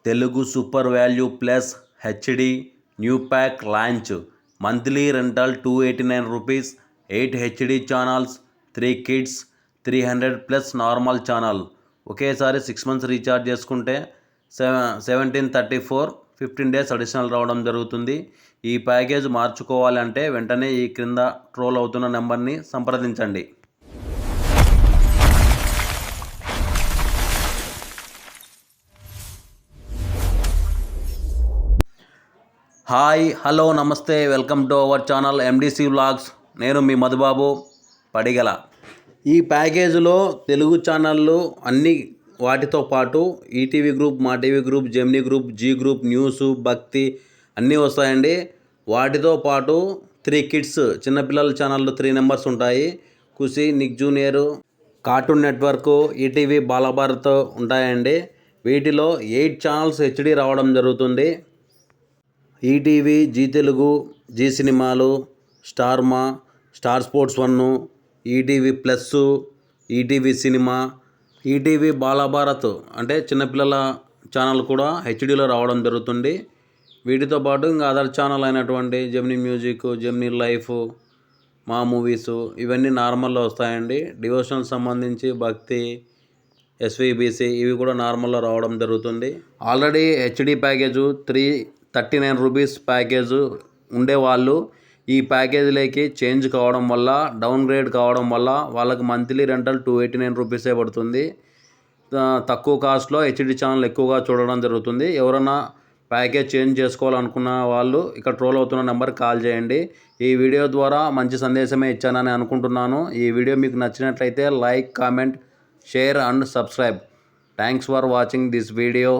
Telugu super value plus HD new pack launch. Monthly rental 289 rupees, 8 HD channels, 3 kids, 300+ normal channel. ఒకేసారి 6 months recharge చేసుకుంటే 1734, 15 days additional రావడం జరుగుతుంది. ఈ package మార్చుకోవాలంటే వెంటనే ఈ క్రింద ట్రోల్ అవుతున్న నెంబర్ని సంప్రదించండి. హాయ్, హలో, నమస్తే, welcome to our channel MDC vlogs. నేను మీ మధుబాబు పడిగల. ఈ ప్యాకేజీలో తెలుగు ఛానళ్ళు అన్ని వాటితో పాటు ETV group, Maa TV group, Gemini group, Zee group, news, భక్తి అన్నీ వస్తాయండి. వాటితో పాటు 3 కిడ్స్ చిన్నపిల్లల ఛానళ్ళు 3 నెంబర్స్ ఉంటాయి. Khushi, Nick Junior, cartoon network, ETV, Balabharat ఉంటాయండి. వీటిలో 8 ఛానల్స్ హెచ్డి రావడం జరుగుతుంది. ఈటీవీ, జీ తెలుగు, జీ సినిమాలు, Star Maa, star sports 1, ETV plus, ETV cinema, ETV Bala Bharat అంటే చిన్నపిల్లల ఛానల్ కూడా హెచ్డీలో రావడం జరుగుతుంది. వీటితో పాటు ఇంకా అదర్ ఛానల్ అయినటువంటి జెమినీ మ్యూజిక్, జెమినీ లైఫ్, మా మూవీస్ ఇవన్నీ నార్మల్లో వస్తాయండి. డివోషనల్ సంబంధించి భక్తి, ఎస్వీబీసీ ఇవి కూడా నార్మల్లో రావడం జరుగుతుంది. Already HD package 339 rupees package ఉండేవాళ్ళు ఈ ప్యాకేజీలోకి చేంజ్ కావడం వల్ల, డౌన్గ్రేడ్ కావడం వల్ల వాళ్ళకి మంత్లీ రెంటల్ 289 రూపీసే పడుతుంది. తక్కువ కాస్ట్లో హెచ్డి ఛానల్ ఎక్కువగా చూడడం జరుగుతుంది. ఎవరైనా ప్యాకేజ్ చేంజ్ చేసుకోవాలనుకున్న వాళ్ళు ఇక్కడ ట్రోల్ అవుతున్న నెంబర్కి కాల్ చేయండి. ఈ వీడియో ద్వారా మంచి సందేశమే ఇచ్చానని అనుకుంటున్నాను. ఈ వీడియో మీకు నచ్చినట్లయితే like, comment, share and subscribe. Thanks for watching this video.